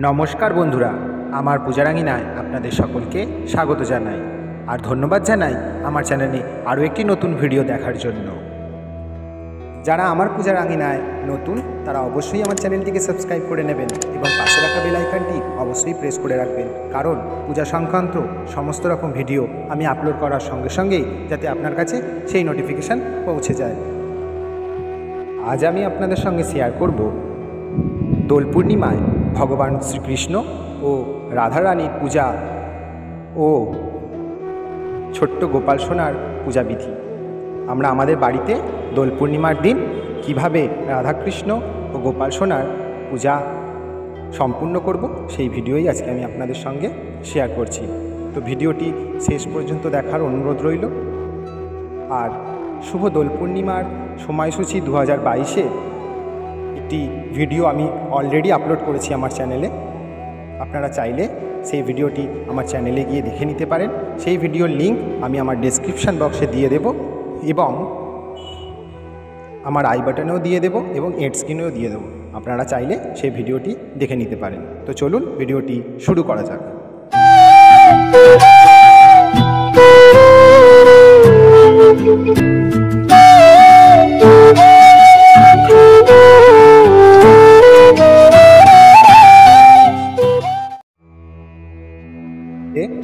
নমস্কার বন্ধুরা, আমার পূজারাঙ্গিনায় আপনাদের সকলকে স্বাগত জানাই আর ধন্যবাদ জানাই আমার চ্যানেলে আরও একটি নতুন ভিডিও দেখার জন্য। যারা আমার পূজারাঙ্গিনায় নতুন তারা অবশ্যই আমার চ্যানেলটিকে সাবস্ক্রাইব করে নেবেন এবং পাশে রাখা বেল আইকনটি অবশ্যই প্রেস করে রাখবেন, কারণ পূজা সংক্রান্ত সমস্ত রকম ভিডিও আমি আপলোড করার সঙ্গে সঙ্গেই যাতে আপনার কাছে সেই নোটিফিকেশান পৌঁছে যায়। আজ আমি আপনাদের সঙ্গে শেয়ার করব দোল পূর্ণিমায় ভগবান শ্রীকৃষ্ণ ও রাধারানীর পূজা ও ছোট্ট গোপাল সোনার পূজাবিধি। আমরা আমাদের বাড়িতে দোল পূর্ণিমার দিন কিভাবে রাধাকৃষ্ণ ও গোপাল সোনার পূজা সম্পূর্ণ করব সেই ভিডিওই আজকে আমি আপনাদের সঙ্গে শেয়ার করছি। তো ভিডিওটি শেষ পর্যন্ত দেখার অনুরোধ রইল। আর শুভ দোল পূর্ণিমার সময়সূচি 2022-এ একটি ভিডিও আমি অলরেডি আপলোড করেছি আমার চ্যানেলে। আপনারা চাইলে সেই ভিডিওটি আমার চ্যানেলে গিয়ে দেখে নিতে পারেন। সেই ভিডিওর লিঙ্ক আমি আমার ডেসক্রিপশান বক্সে দিয়ে দেব এবং আমার আই বাটনেও দিয়ে দেব এবং এড স্ক্রিনেও দিয়ে দেবো। আপনারা চাইলে সেই ভিডিওটি দেখে নিতে পারেন। তো চলুন ভিডিওটি শুরু করা যাক।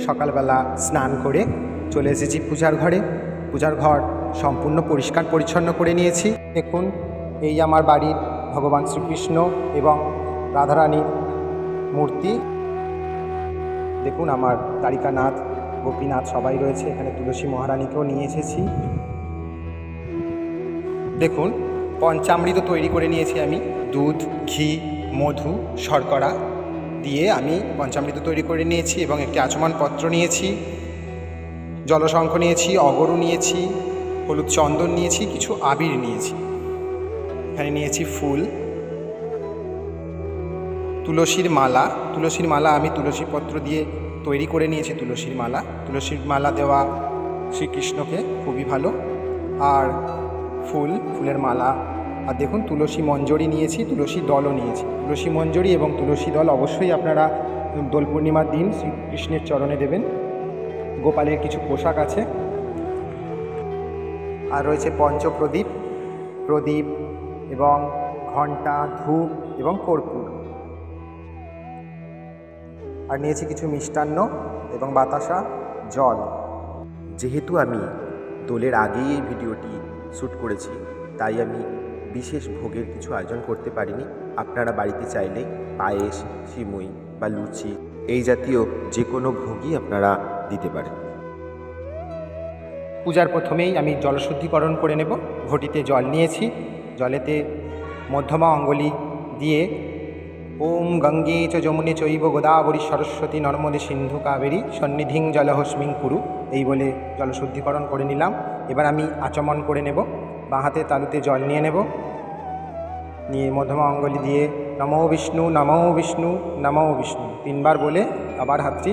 সকালবেলা স্নান করে চলে এসেছি পূজার ঘরে। পূজার ঘর সম্পূর্ণ পরিষ্কার পরিচ্ছন্ন করে নিয়েছি। দেখুন, এই আমার বাড়ির ভগবান শ্রীকৃষ্ণ এবং রাধারানীর মূর্তি। দেখুন, আমার দ্বারিকানাথ, গোপীনাথ সবাই রয়েছে। এখানে তুলসী মহারানীকেও নিয়ে এসেছি। দেখুন, পঞ্চামৃত তৈরি করে নিয়েছি আমি। দুধ, ঘি, মধু, শর্করা দিয়ে আমি পঞ্চামৃত তৈরি করে নিয়েছি এবং একটি আচমন পত্র নিয়েছি, জলশঙ্খ নিয়েছি, অগরু নিয়েছি, হলুদ চন্দন নিয়েছি, কিছু আবির নিয়েছি। এখানে নিয়েছি ফুল, তুলসীর মালা। তুলসীর মালা আমি তুলসী পত্র দিয়ে তৈরি করে নিয়েছি। তুলসীর মালা দেওয়া শ্রীকৃষ্ণকে খুবই ভালো। আর ফুলের মালা। আর দেখুন, তুলসী মঞ্জরি নিয়েছি, তুলসী দলও নিয়েছি। তুলসী মঞ্জরি এবং তুলসী দল অবশ্যই আপনারা দোল পূর্ণিমার দিন শ্রীকৃষ্ণের চরণে দেবেন। গোপালের কিছু পোশাক আছে। আর রয়েছে পঞ্চপ্রদীপ, প্রদীপ এবং ঘণ্টা, ধূপ এবং কর্পূর। আর নিয়েছি কিছু মিষ্টান্ন এবং বাতাসা, জল। যেহেতু আমি দোলের আগেই এই ভিডিওটি শ্যুট করেছি, তাই আমি বিশেষ ভোগের কিছু আয়োজন করতে পারিনি। আপনারা বাড়িতে চাইলে পায়েস, সিমুই বা লুচি এই জাতীয় যে কোনো ভোগই আপনারা দিতে পারেন। পূজার প্রথমেই আমি জলশুদ্ধিকরণ করে নেব। ঘটিতে জল নিয়েছি। জলেতে মধ্যমা অঙ্গুলি দিয়ে ওম গঙ্গে চ যমুনে চৈব গোদাবরী সরস্বতী নর্মদে সিন্ধু কাবেরী সন্নিধিং জলহস্মিং কুরু এই বলে জলশুদ্ধিকরণ করে নিলাম। এবার আমি আচমন করে নেব। বাঁ হাতে তালুতে জল নিয়ে নেব। নিয়ে মধ্যমা অঙ্গুলি দিয়ে নমো বিষ্ণু, নমো বিষ্ণু, নমো বিষ্ণু 3 বার বলে আবার হাতটি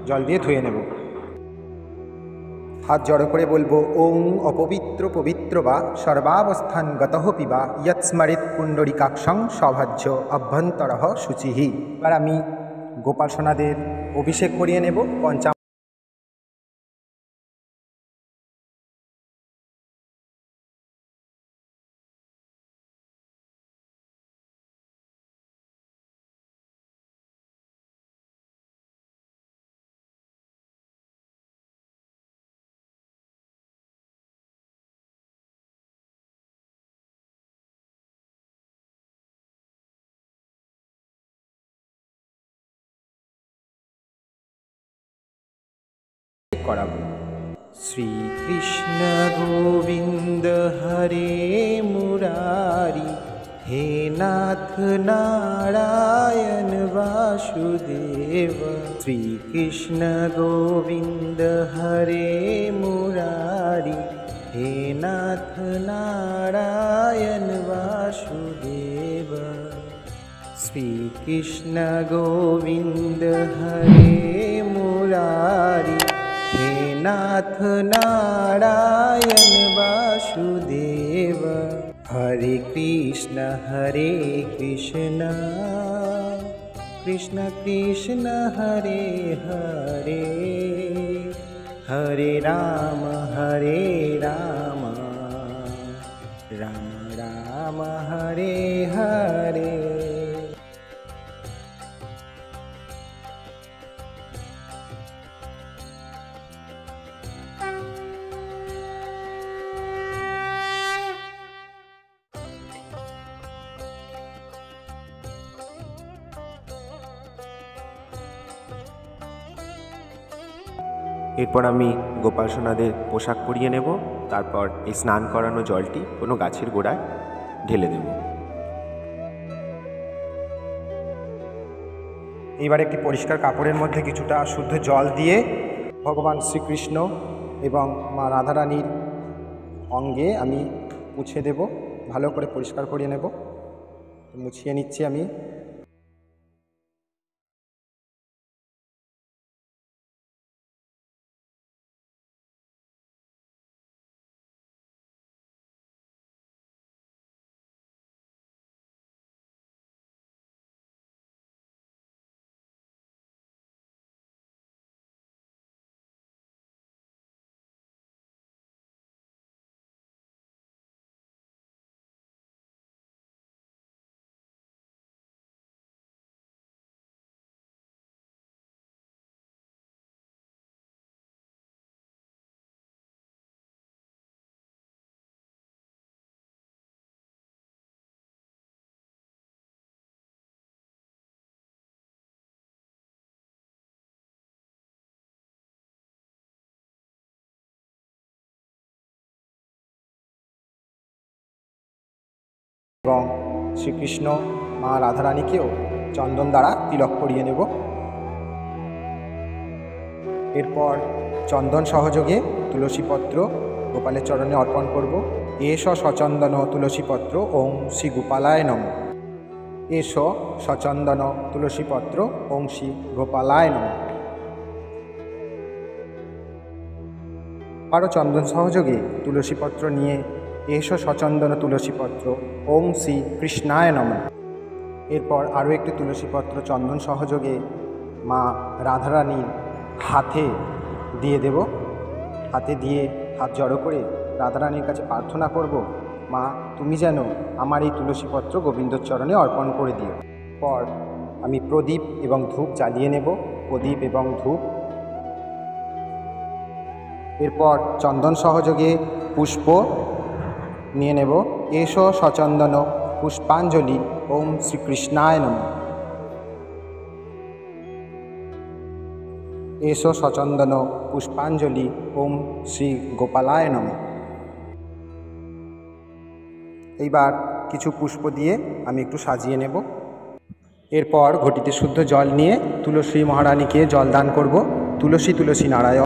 জল দিয়ে ধুয়ে নেব। হাত জড়ো করে বলবো ওং অপবিত্র পবিত্র বা সর্বাবস্থান গতঃ পিবা ইয়ৎস্মরিত পুণ্ডরিকাক্ষং সৌভাজ্য অভ্যন্তরঃ শুচিহি। এবার আমি গোপাল সোনাদের অভিষেক করিয়ে নেব। করাবো। শ্রীকৃষ্ণ গোবিন্দ হরে মুরারি, হে নাথ নারায়ণ বাসুদেব। শ্রীকৃষ্ণ গোবিন্দ হরে মুরারি, হে নাথ নারায়ণ বাসুদেব। শ্রীকৃষ্ণ গোবিন্দ হরে মুরারি, হে नाथ नारायण वासुदेव। हरे कृष्ण कृष्ण कृष्ण हरे हरे, हरे राम राम राम हरे हरे। এরপর আমি গোপাল সোনাদের পোশাক পরিয়ে নেব। তারপর এই স্নান করানো জলটি কোনো গাছের গোড়ায় ঢেলে দেব। এইবার একটি পরিষ্কার কাপড়ের মধ্যে কিছুটা শুদ্ধ জল দিয়ে ভগবান শ্রীকৃষ্ণ এবং মা রাধারানীর অঙ্গে আমি মুছে দেব, ভালো করে পরিষ্কার করিয়ে নেব। মুছিয়ে নিচ্ছি আমি। এবং শ্রীকৃষ্ণ মা রাধারানীকেও চন্দন দ্বারা তিলক করিয়ে নেব। এরপর চন্দন সহযোগে তুলসীপত্র গোপালের চরণে অর্পণ করব। এষ সচন্দন তুলসীপত্র ওং শ্রী গোপালায় নমঃ। এষ সচন্দন তুলসীপত্র ওং শ্রী গোপালায় নমঃ। আরও চন্দন সহযোগে তুলসীপত্র নিয়ে এষ সচন্দন তুলসীপত্র ওং শ্রী কৃষ্ণায় নমঃ। এরপর আরও একটি তুলসীপত্র চন্দন সহযোগে মা রাধারানীর হাতে দিয়ে দেব। হাতে দিয়ে হাত জড়ো করে রাধারানীর কাছে প্রার্থনা করব, মা তুমি যেন আমার এই তুলসীপত্র গোবিন্দর চরণে অর্পণ করে দিও। পর আমি প্রদীপ এবং ধূপ জ্বালিয়ে নেব। প্রদীপ এবং ধূপ। এরপর চন্দন সহযোগে পুষ্প নিয়ে নেব। এষ সচন্দন পুষ্পাঞ্জলি ওম শ্রীকৃষ্ণায় নমঃ। এষ সচন্দন পুষ্পাঞ্জলি ওম শ্রী গোপালায় নমঃ। এইবার কিছু পুষ্প দিয়ে আমি একটু সাজিয়ে নেব। এরপর ঘটিতে শুদ্ধ জল নিয়ে তুলসী মহারানীকে জল দান করব। তুলসী তুলসী Narayan.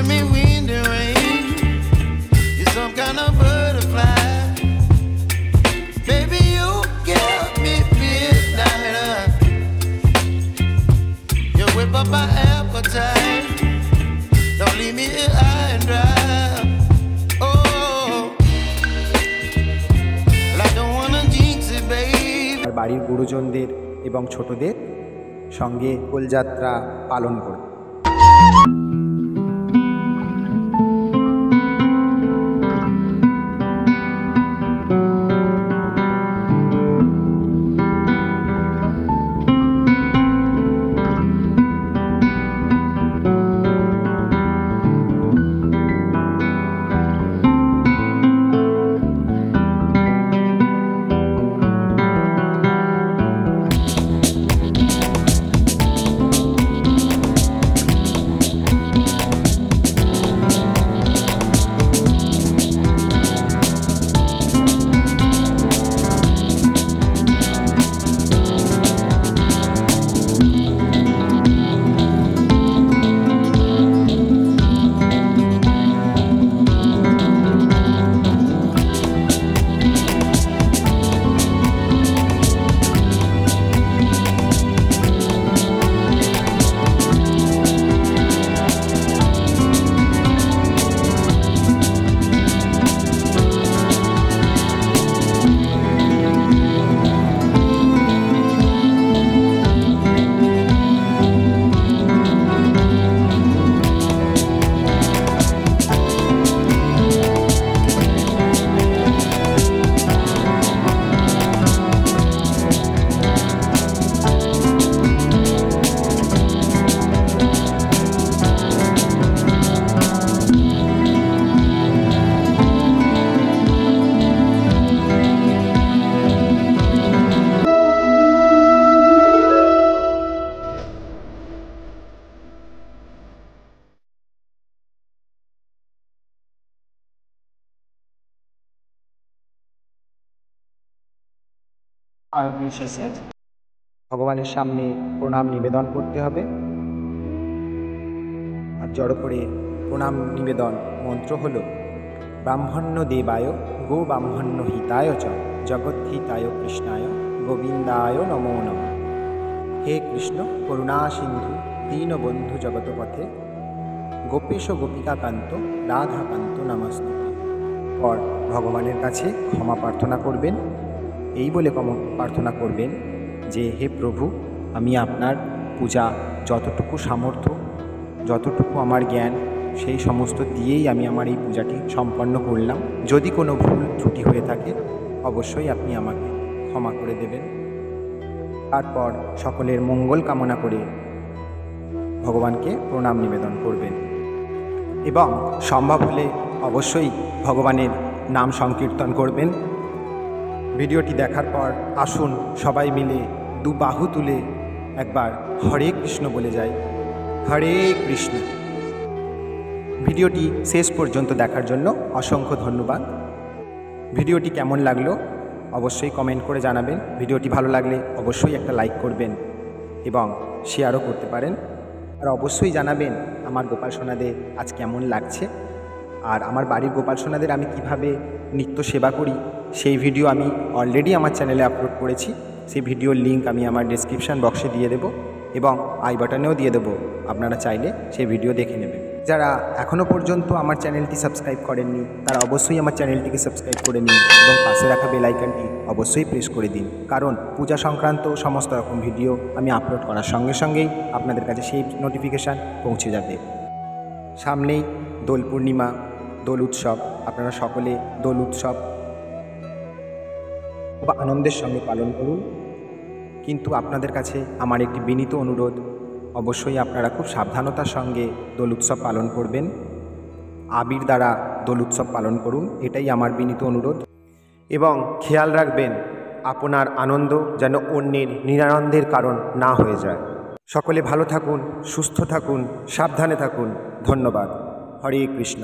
giving me wind and rain. You're some kind of butterfly. Baby, you give me midnight. You whip up my appetite. Don't leave me here high and dry. Oh, well, I don't wanna jinx it, babe. আর বাড়ির গুরুজনদের এবং ছোটদের সঙ্গে দোলযাত্রা পালন করব। আরতি শেষে ভগবানের সামনে প্রণাম নিবেদন করতে হবে। আর জড়ো করে প্রণাম নিবেদন মন্ত্র হল ব্রাহ্মণ্য দেবায় গো ব্রাহ্মণ্য হিতায় চ জগদ্ধিতায় কৃষ্ণায় গোবিন্দায় নমো নমঃ। হে কৃষ্ণ করুণা সিন্ধু দীনবন্ধু জগৎপথে গোপেশ গোপিকাকান্ত রাধাকান্ত নমস্তুতে। পর ভগবানের কাছে ক্ষমা প্রার্থনা করবেন। এই বলে প্রার্থনা করবেন যে হে প্রভু, আমি আপনার পূজা যতটুকু সামর্থ্য, যতটুকু আমার জ্ঞান, সেই সমস্ত দিয়েই আমি আমার এই পূজাটি সম্পন্ন করলাম। যদি কোনো ভুল ত্রুটি হয়ে থাকে অবশ্যই আপনি আমাকে ক্ষমা করে দেবেন। তারপর সকলের মঙ্গল কামনা করে ভগবানকে প্রণাম নিবেদন করবেন এবং সম্ভব হলে অবশ্যই ভগবানের নাম সংকীর্তন করবেন। ভিডিওটি দেখার পর আসুন সবাই মিলে দু বাহু তুলে একবার হরে কৃষ্ণ বলে যাই, হরে কৃষ্ণ। ভিডিওটি শেষ পর্যন্ত দেখার জন্য অসংখ্য ধন্যবাদ। ভিডিওটি কেমন লাগলো অবশ্যই কমেন্ট করে জানাবেন। ভিডিওটি ভালো লাগলে অবশ্যই একটা লাইক করবেন এবং শেয়ারও করতে পারেন। আর অবশ্যই জানাবেন আমার গোপাল সোনাদের আজ কেমন লাগছে। আর আমার বাড়ির গোপাল সোনাদের আমি কিভাবে নিত্য সেবা করি সেই ভিডিও আমি অলরেডি আমার চ্যানেলে আপলোড করেছি। সেই ভিডিওর লিঙ্ক আমি আমার ডেসক্রিপশান বক্সে দিয়ে দেবো এবং আই বাটনেও দিয়ে দেবো, আপনারা চাইলে সেই ভিডিও দেখে নেবেন। যারা এখনও পর্যন্ত আমার চ্যানেলটি সাবস্ক্রাইব করেননি তারা অবশ্যই আমার চ্যানেলটিকে সাবস্ক্রাইব করে নিন এবং পাশে রাখা বেল আইকনটি অবশ্যই প্রেস করে দিন, কারণ পূজা সংক্রান্ত সমস্ত রকম ভিডিও আমি আপলোড করার সঙ্গে সঙ্গেই আপনাদের কাছে সেই নোটিফিকেশান পৌঁছে যাবে। সামনেই দোল পূর্ণিমা, দোল উৎসব। আপনারা সকলে দোল উৎসব খুব আনন্দের সঙ্গে পালন করুন, কিন্তু আপনাদের কাছে আমার একটি বিনীত অনুরোধ, অবশ্যই আপনারা খুব সাবধানতার সঙ্গে দোল উৎসব পালন করবেন। আবির দ্বারা দোল উৎসব পালন করুন, এটাই আমার বিনীত অনুরোধ। এবং খেয়াল রাখবেন আপনার আনন্দ যেন অন্যের নিরানন্দের কারণ না হয়ে যায়। সকলে ভালো থাকুন, সুস্থ থাকুন, সাবধানে থাকুন। ধন্যবাদ। হরে কৃষ্ণ।